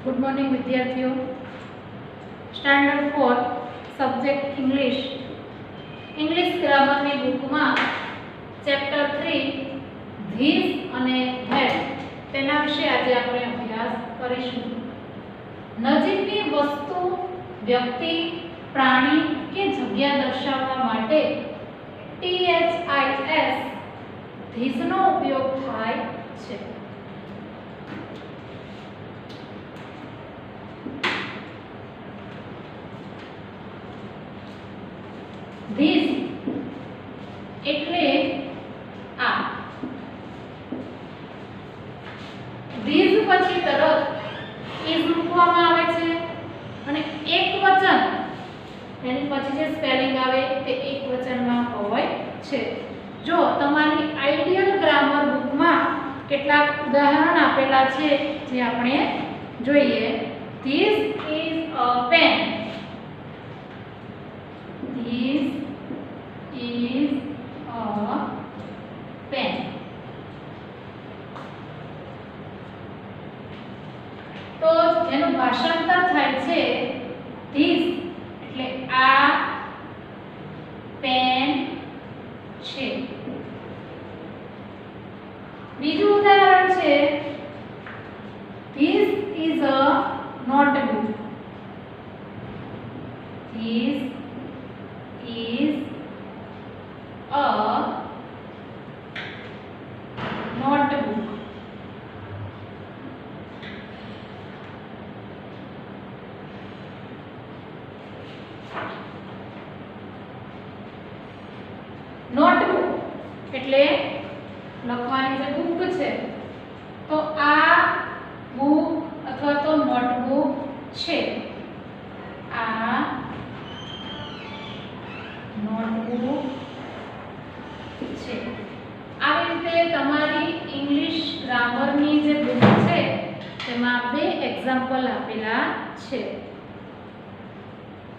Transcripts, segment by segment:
Good morning विद्यार्थियों। Standard 4 subject English grammar ની બુકમાં ચેપ્ટર 3 ધીસ અને ધેટ તેના વિશે આજે આપણે અભ્યાસ કરીશું। નજીકની વસ્તુ, વ્યક્તિ, પ્રાણી કે જગ્યા દર્શાવવા માટે THIS ધીસ નો ઉપયોગ થાય છે। ધીસ એટલે આ, ધીસ પછી તરત ઇઝ મૂકવામાં આવે છે અને એક વચન એની પછી જે સ્પેલિંગ આવે તે એક વચનમાં હોય છે। જો તમારી આઈડિયલ ગ્રામર બુકમાં કેટલાક ઉદાહરણ આપેલા છે જે આપણે જોઈએ। This is a pen, this is a pen। તો એનું ભાષાંતર થાય છે ધીસ એટલે આ પેન છે। બીજું ઉદાહરણ છે this is a notebook, this is a notebook। Notebook એટલે લખવાની જે બુક છે, તો આ બુક અથવા તો નોટબુક છે। આ નોટબુક છે। આવી રીતે તમારી ઇંગ્લિશ ગ્રામરની જે બુક છે તેમાં બે એક્ઝામ્પલ આપેલા છે।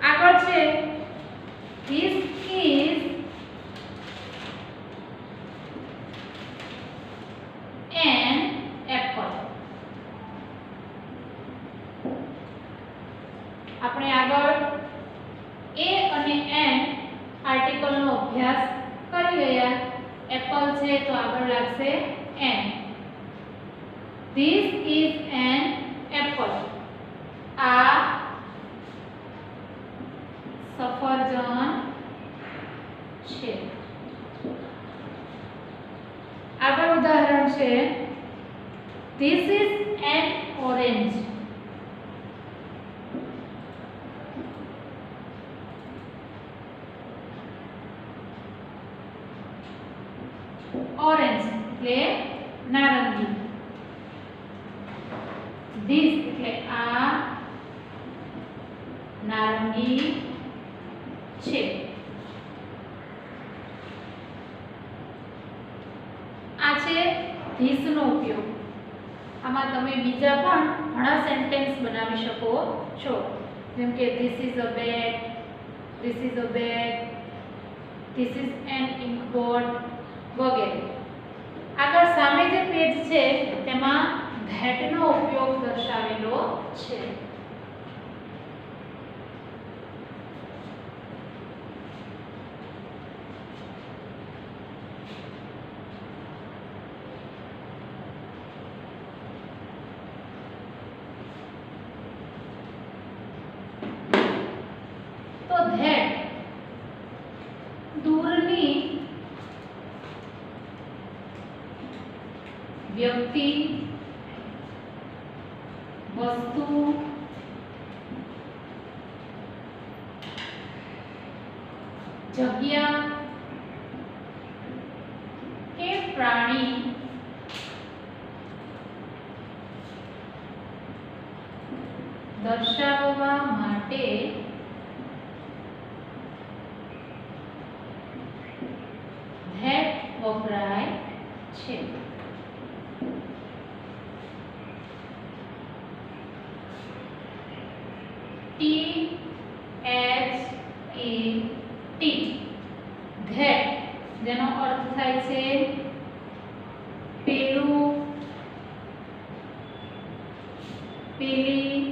આગળ છે ધીસ ઇઝ એન એપલ। આપણે આગળ એ અને એન આર્ટિકલનો અભ્યાસ કરી ગયા। એપલ છે તો આગળ લાગશે an. This is an apple, આ સફરજન છે। આગળ ઉદાહરણ છે this is an orange, orange એટલે નારંગી। ધીસ એટલે આ નારંગી છે। આ છે ધીસ નો ઉપયોગ। આમાં તમે બીજા પણ ઘણા સેન્ટેન્સ બનાવી શકો છો, જેમ કે this is a bag, this is a bag, this is an ink board વગેરે। આગળ સામે જે પેજ છે તેમાં ધેટ નો ઉપયોગ દર્શાવેલો છે। તો ધેટ દૂરની વ્યક્તિ, વસ્તુ, જગ્યા કે પ્રાણી દર્શાવવા માટે ધેટ વપરાય છે। THAT ધેટ જેનો અર્થ થાય છે પેલું, પેલી,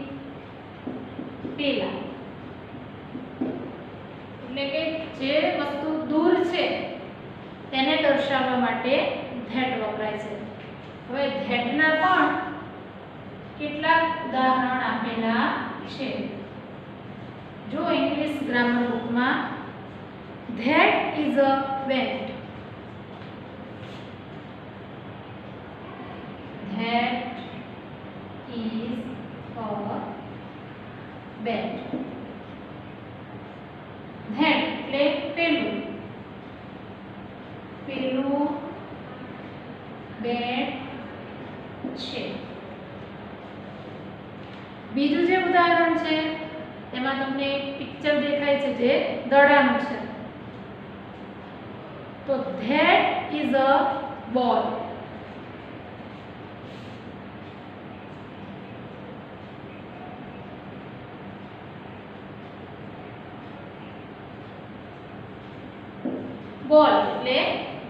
દર્શાવવા માટે ધેટ વપરાય છે. હવે ધેટના પણ કેટલાક ઉદાહરણ આપેલા છે. જો ઇંગ્લિશ ગ્રામર બુકમાં that is a bat, that is a bat, that એટલે પેલું, પેલું બેટ છે. બીજું જે ઉદાહરણ છે એમાં તમને એક પિક્ચર દેખાય છે જે દડાનું છે. તો ધેટ ઇઝ અ બોલ, બોલ એટલે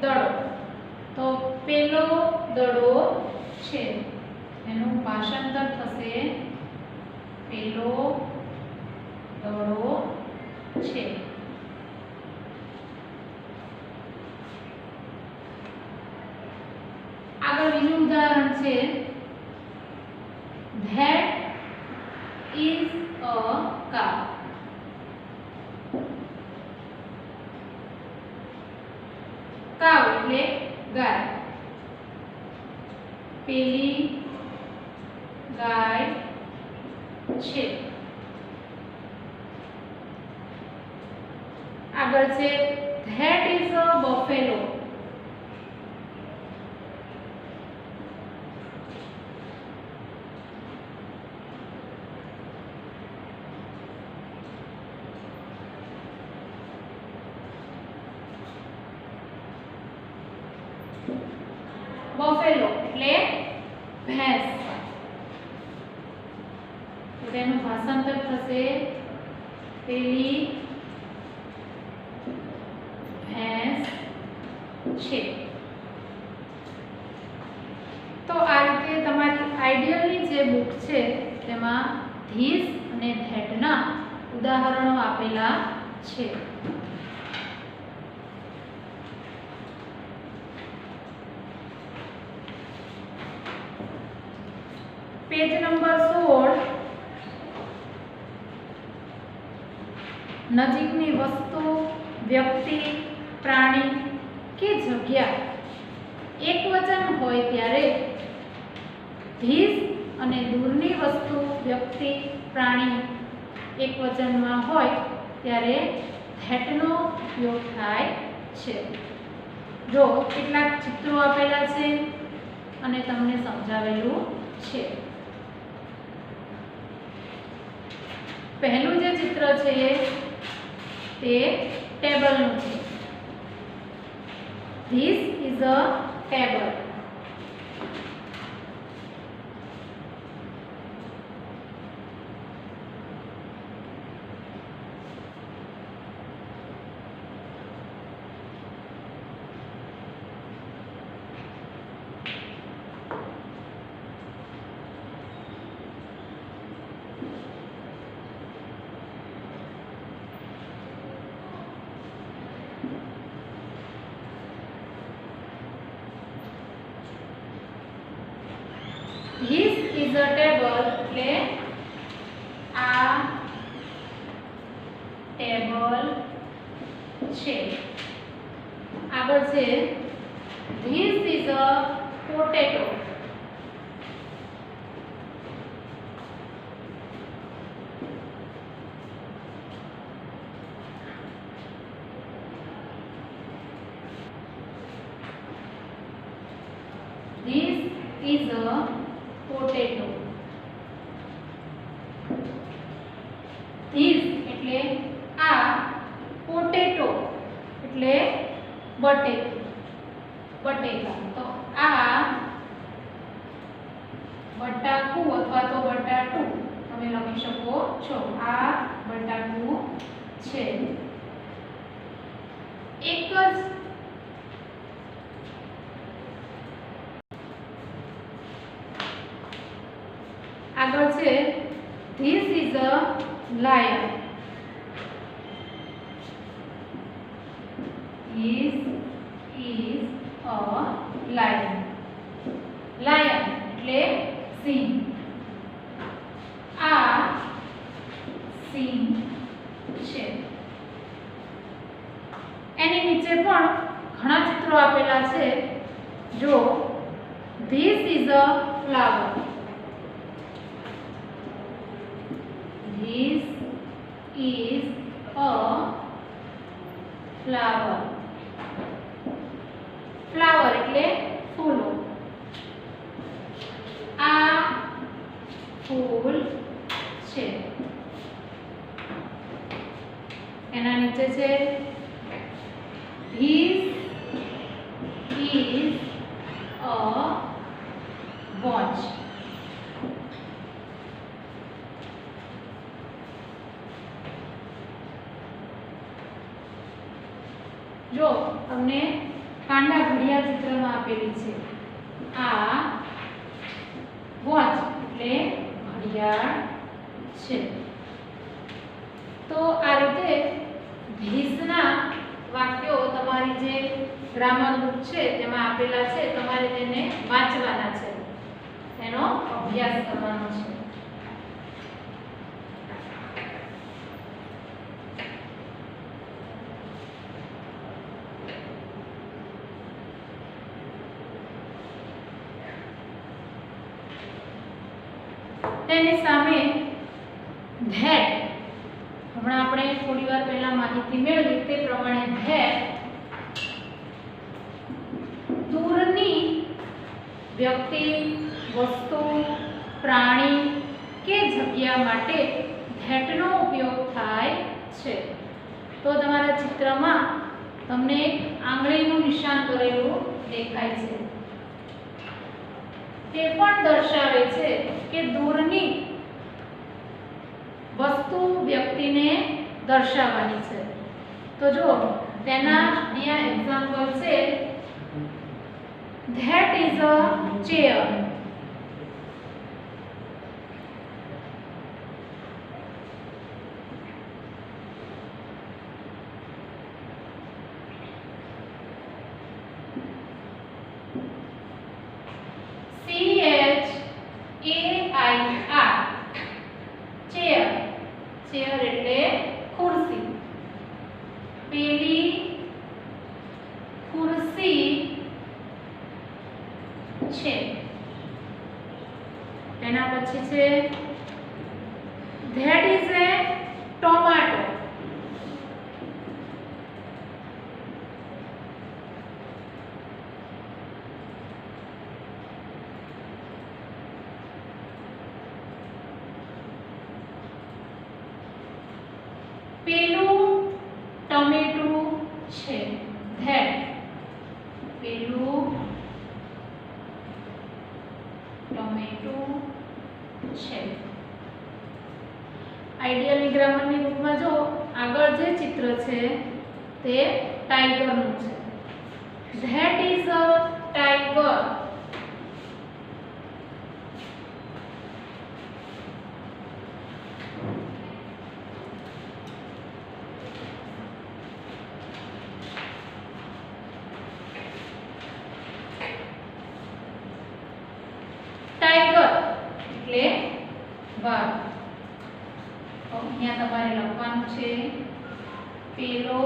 દડો. તો પેલો દડો છે એનું ભાષાંતર થશે પેલો દડો છે. આગળ બીજું ઉદાહરણ છે ધેટ ઇઝ અ કાઉ, કાઉ એટલે ગાય, પેલી ગાય છે. આગળ છે that is a Buffalo, Buffalo એટલે ભેંસ. તો તેનું ભાષાંતર થશે પેલી ભેંસ છે. તો આ રીતે તમારી આઈડિયલની જે બુક છે તેમાં ધીસ અને ધેટના ઉદાહરણો આપેલા છે. પેજ નંબર 16 નજીકની વસ્તુ, વ્યક્તિ, પ્રાણી કે જગ્યા એકવચન હોય ત્યારે ધીસ અને દૂરની વસ્તુ, વ્યક્તિ, પ્રાણી એકવચનમાં હોય ત્યારે ધેટનો ઉપયોગ થાય છે. જો કેટલાક ચિત્રો આપેલા છે અને તમને સમજાવેલું છે. પહેલું જે ચિત્ર છે તે ટેબલનું છે. This is a table. This is a table એટલે આ ટેબલ છે. આગળ છે This is a potato. This is a potato. This એટલે આ, potato એટલે બટેકા. તો આ બટાકું અથવા તો બટાટું તમે લખી શકો છો. આ બટાકું છે. એક જ આગળ છે This is a lion. This is a lion. Lion એટલે સિંહ. આ સિંહ છે. એની નીચે પણ ઘણા ચિત્રો આપેલા છે. જો this is a flower. This is a flower. Flower એટલે ફૂલો. આ ફૂલ છે. એના નીચે છે ધીસ ઇઝ અ વોચ. જો તમને કાંડા ઘડિયાળ ચિત્રમાં આપેલી છે. આ વોચ એટલે ઘડિયાળ છે. તો આ રીતે ધીસના વાક્યો તમારી જે ગ્રામર બુક છે તેમાં આપેલા છે. તમારે તેને વાંચવાના છે, એનો અભ્યાસ કરવાનો છે. તેની સામે ધેટ, હમણાં આપણે થોડી વાર પહેલા માહિતી મેળવી તે પ્રમાણે ધેટ દૂરની વ્યક્તિ, વસ્તુ, પ્રાણી કે જગ્યા માટે ધેટનો ઉપયોગ થાય છે. તો તમારા ચિત્રમાં તમને એક આંગળીનું નિશાન કરેલું દેખાય છે. તે પણ દર્શાવે છે કે દૂરની વસ્તુ, વ્યક્તિને દર્શાવવાની છે. તો જો તેના અહીંયા એક્ઝામ્પલ છે. That is a chair. CHAIR chair. chair એટલે ખુરશી. પેલી ખુરશી છે. એના પછી છે that is a tomato. પેલું ટમેટું છે. that પેલું ટમેટું છે. આઈડિયલ ગ્રામરની બુકમાં જો આગળ જે ચિત્ર છે તે ટાઈગરનું છે. that is a tiger. Tiger એટલે વાઘ. અહીંયા તમારે લખવાનું છે પેલો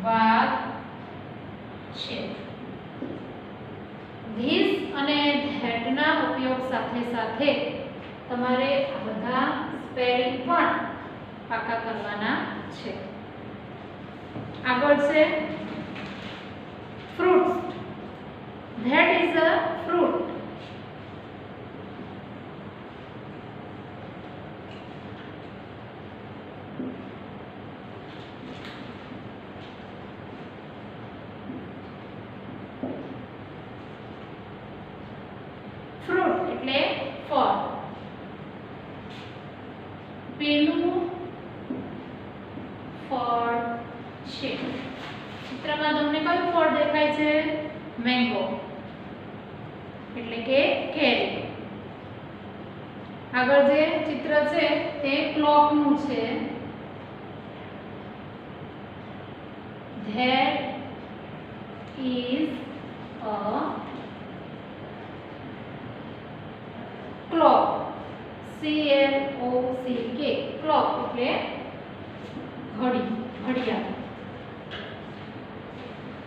વાઘ છે. ધીસ અને ધેટના ઉપયોગ સાથે સાથે તમારે આ બધા સ્પેલિંગ પણ પાકા કરવાના છે. આગળ છે fruits. That is a fruit. fruit એટલે ફળ. પેલું ફળ છે. ચિત્રમાં તમને કયું ફળ દેખાય છે? મેંગો એટલે કે કેરી. આગળ જે ચિત્ર છે તે ક્લોક નું છે. That is a clock. CLOCK. Clock એટલે ઘડી, ઘડિયાળ.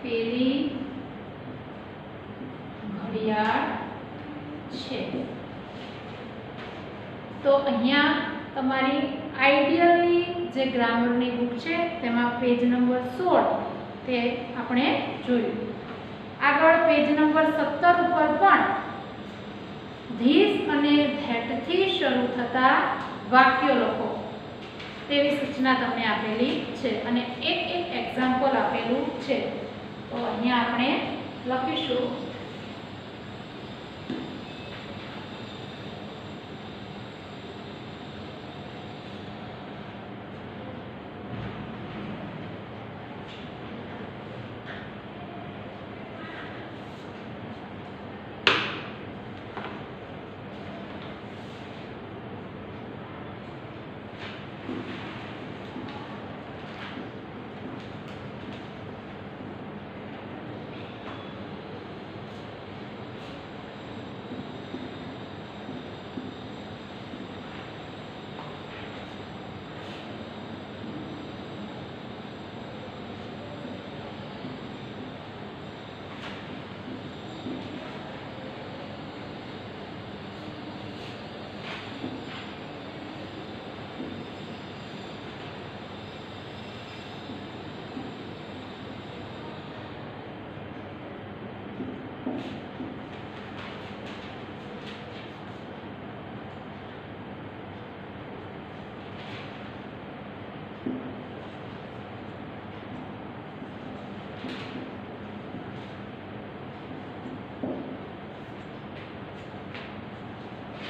પેલી ઘડિયાળ છે. તો અહીંયા તમારી આઈડિયલી જે ગ્રામરની બુક છે તેમાં પેજ નંબર 16 તે આપણે જોયું. આગળ પેજ નંબર 17 ઉપર પણ ધીસ અને ધેટ થી શરૂ થતા વાક્યો લખો તેવી સૂચના તમને આપેલી છે અને એક એક્ઝામ્પલ આપેલું છે. તો અહીંયા આપણે લખીશું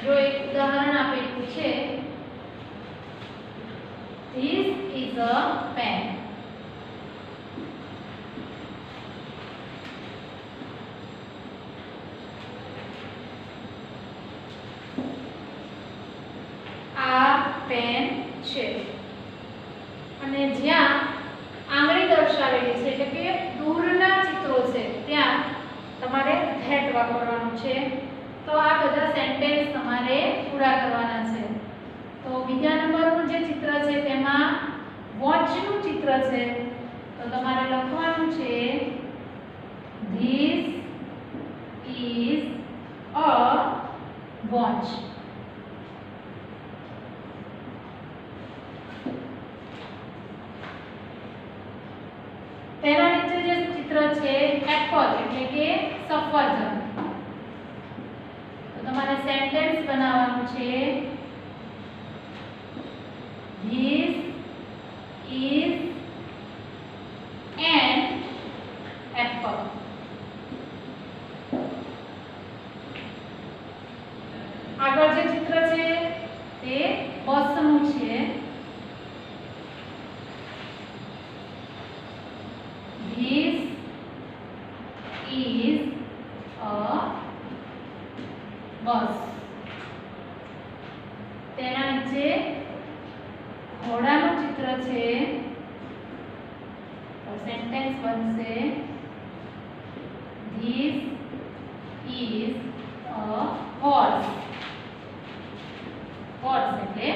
જો એક ઉદાહરણ આપેલું છે. This is a pen. આ પેન છે અને જ્યાં આંગળી દર્શાવેલી છે એટલે કે દૂરના ચિત્રો છે ત્યાં તમારે ધેટ વાપરવાનું છે. તો આ બધા સેન્ટેન્સ તમારે પૂરા કરવાના છે. તો બીજા નંબરનું જે ચિત્ર છે તેમાં વોચનું ચિત્ર છે. તો તમારે લખવાનું છે This is a watch. તેના નીચે જે ચિત્ર છે એપલ એટલે કે સફરજન. તમારે સેન્ટેન્સ બનાવવાનું છે This is an apple. આગળ જે ચિત્ર છે તે બસનું છે. This is a bus. તેના નીચે ઘોડાનું ચિત્ર છે. તો સેન્ટેન્સ બનશે This is a horse. horse એટલે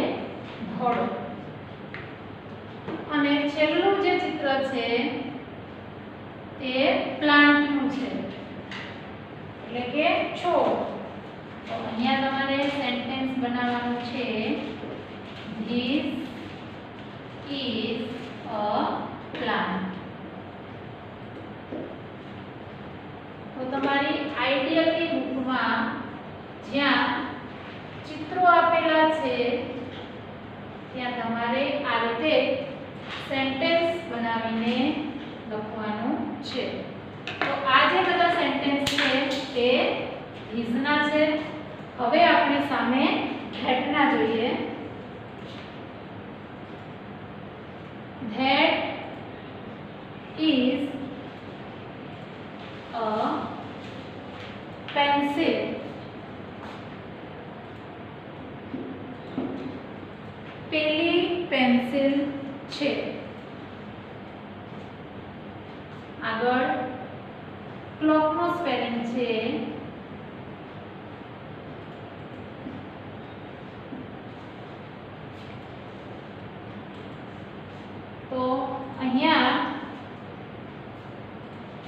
ઘોડો. અને છેલ્લું જે ચિત્ર છે તે પ્લાન્ટનું છે એટલે કે છોડ. તો અહીંયા તમારે સેન્ટેન્સ બનાવવાનું છે This is a plant. તો તમારી આઈડિયલી બુકમાં જ્યાં ચિત્રો આપેલા છે ત્યાં તમારે આ રીતે સેન્ટેન્સ બનાવીને લખવાનું છે. તો આ જે બધા સેન્ટેન્સ છે તે ધીસના છે. હવે આપણે સામે ધેટના જોઈએ. That is a pencil. પેલી પેન્સિલ છે. આગળ ક્લોક નો સ્પેલિંગ છે તો અહીંયા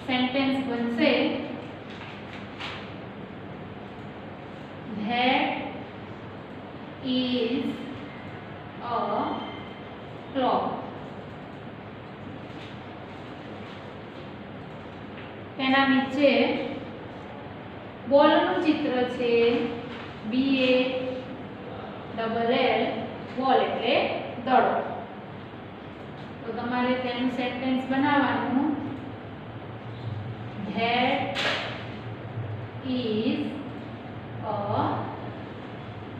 સેન્ટેન્સ બનશે that is a clock. તેના નીચે બોલનું ચિત્ર છે BALL બોલ એટલે દડો. તો તમારે તેનું સેન્ટેન્સ બનાવવાનું that is a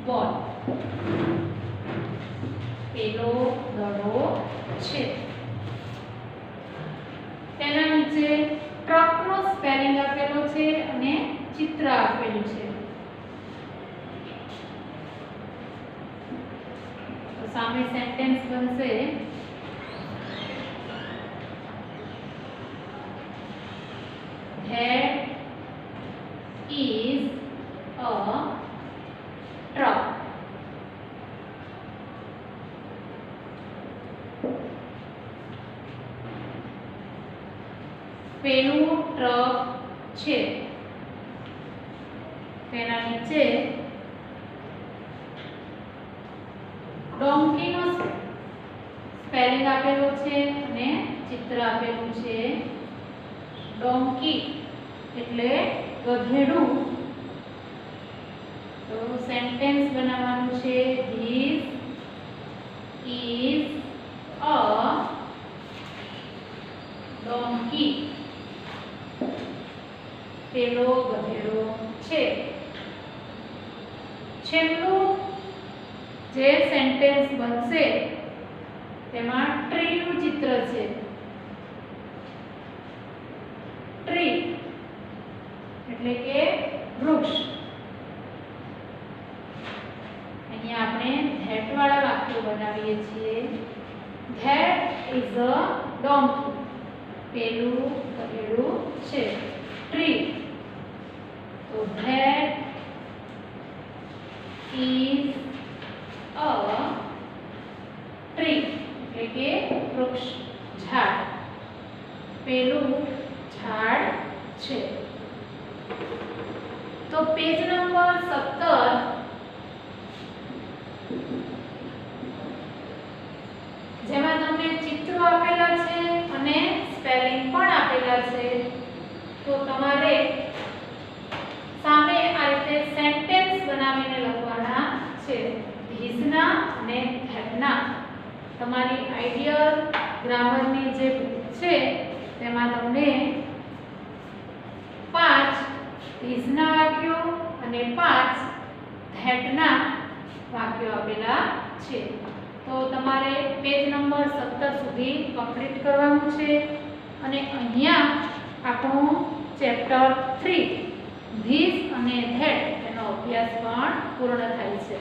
ball. પેલો દડો છે. તેના નીચે ટ્રકનો સ્પેલિંગ આપેલો છે અને ચિત્ર આપેલું છે. તો સામે સેન્ટેન્સ બનશે that is a truck. પેલું ટ્રક છે. તેના નીચે ડોંકીનો સ્પેલિંગ આપેલો છે અને ચિત્ર આપેલું છે. ડોંકી એટલે ગધેડું. તો સેન્ટેન્સ બનાવવાનું છે ધીસ ઇઝ અ ડોંકી. પેલો ગધેડો છે. છેલ્લું જે સેન્ટેન્સ બનશે તેમાં ટ્રીનું ચિત્ર છે. ટ્રી એટલે કે વૃક્ષ. અહીંયા આપણે ધેટ વાળા વાક્યો બનાવીએ છીએ. That is a donkey. પેલું ગધેડું છે. ટ્રી તો ધેટ ઇઝ અ ટ્રી એટલે કે વૃક્ષ ઝાડ. પેલું ઝાડ છે. તો પેજ નંબર 17 જેમાં તમને ચિત્રો આપેલા છે અને સ્પેલિંગ પણ આપેલા છે. તો તમારે સામે આ રીતે સેન્ટેન્સ બનાવીને લખવાના છે. ધીસના અને ધેટના. તમારી આઈડિયલ ગ્રામરની જે બુક છે તેમાં તમને 5 ધીસના વાક્યો અને 5 ધેટના વાક્યો આપેલા છે. તો તમારે પેજ નંબર 17 સુધી કમ્પ્લીટ કરવાનું છે અને અહીંયા આપણું ચેપ્ટર 3 ધીસ અને ધેટ એનો અભ્યાસ પણ પૂર્ણ થાય છે.